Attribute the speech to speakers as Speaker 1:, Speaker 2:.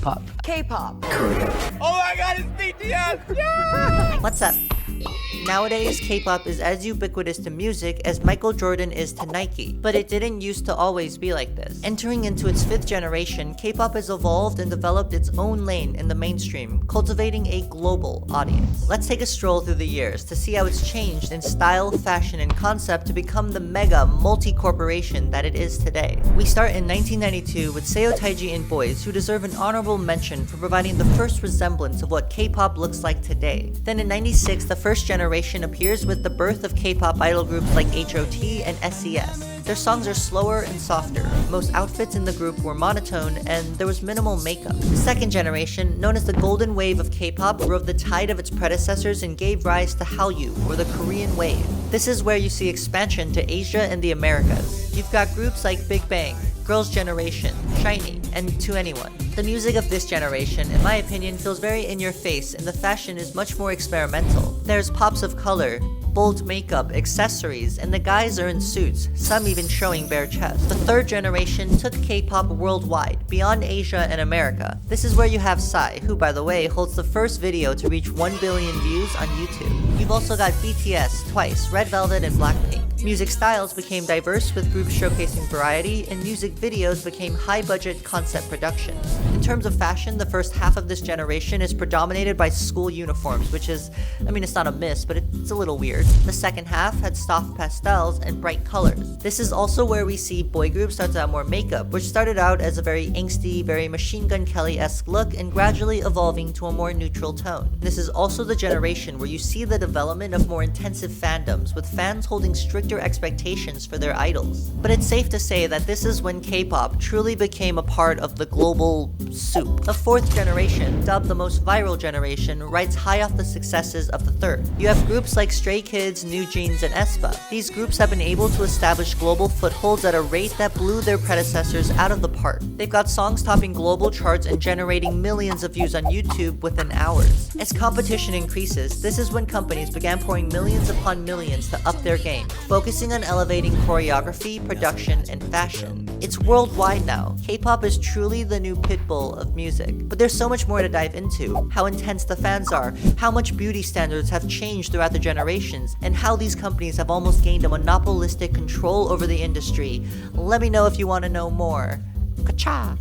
Speaker 1: K-pop.
Speaker 2: K-pop.
Speaker 3: Korea.
Speaker 4: Oh my god, it's BTS! Yeah!
Speaker 5: What's up? Nowadays, K-pop is as ubiquitous to music as Michael Jordan is to Nike, but it didn't used to always be like this. Entering into its 5th generation, K-pop has evolved and developed its own lane in the mainstream, cultivating a global audience. Let's take a stroll through the years to see how it's changed in style, fashion, and concept to become the mega multi-corporation that it is today. We start in 1992 with Seo Taiji and Boys, who deserve an honorable mention for providing the first resemblance of what K-pop looks like today. Then in 96, the first generation appears with the birth of K-pop idol groups like HOT and SES. Their songs are slower and softer. Most outfits in the group were monotone, and there was minimal makeup. The second generation, known as the golden wave of K-pop, rode the tide of its predecessors and gave rise to Hallyu, or the Korean wave. This is where you see expansion to Asia and the Americas. You've got groups like Big Bang, Girls' Generation, SHINee, and 2NE1. The music of this generation, in my opinion, feels very in your face, and the fashion is much more experimental. There's pops of color, bold makeup, accessories, and the guys are in suits, some even showing bare chests. The third generation took K-pop worldwide, beyond Asia and America. This is where you have Psy, who by the way holds the first video to reach 1 billion views on YouTube. You've also got BTS, Twice, Red Velvet, and Blackpink. Music styles became diverse with groups showcasing variety, and music videos became high-budget concept productions. In terms of fashion, the first half of this generation is predominated by school uniforms, which is, it's not a miss, but it's a little weird. The second half had soft pastels and bright colors. This is also where we see boy groups start to have more makeup, which started out as a very angsty, very Machine Gun Kelly-esque look and gradually evolving to a more neutral tone. This is also the generation where you see the development of more intensive fandoms, with fans holding stricter expectations for their idols. But it's safe to say that this is when K-pop truly became a part of the global soup. The fourth generation, dubbed the most viral generation, rides high off the successes of the third. You have groups like Stray Kids, New Jeans, and aespa. These groups have been able to establish global footholds at a rate that blew their predecessors out of the park. They've got songs topping global charts and generating millions of views on YouTube within hours. As competition increases, this is when companies began pouring millions upon millions to up their game, focusing on elevating choreography, production, and fashion. It's worldwide now. K-pop is truly the new pitbull of music. But there's so much more to dive into. How intense the fans are, how much beauty standards have changed throughout the generations, and how these companies have almost gained a monopolistic control over the industry. Let me know if you want to know more. Catchy!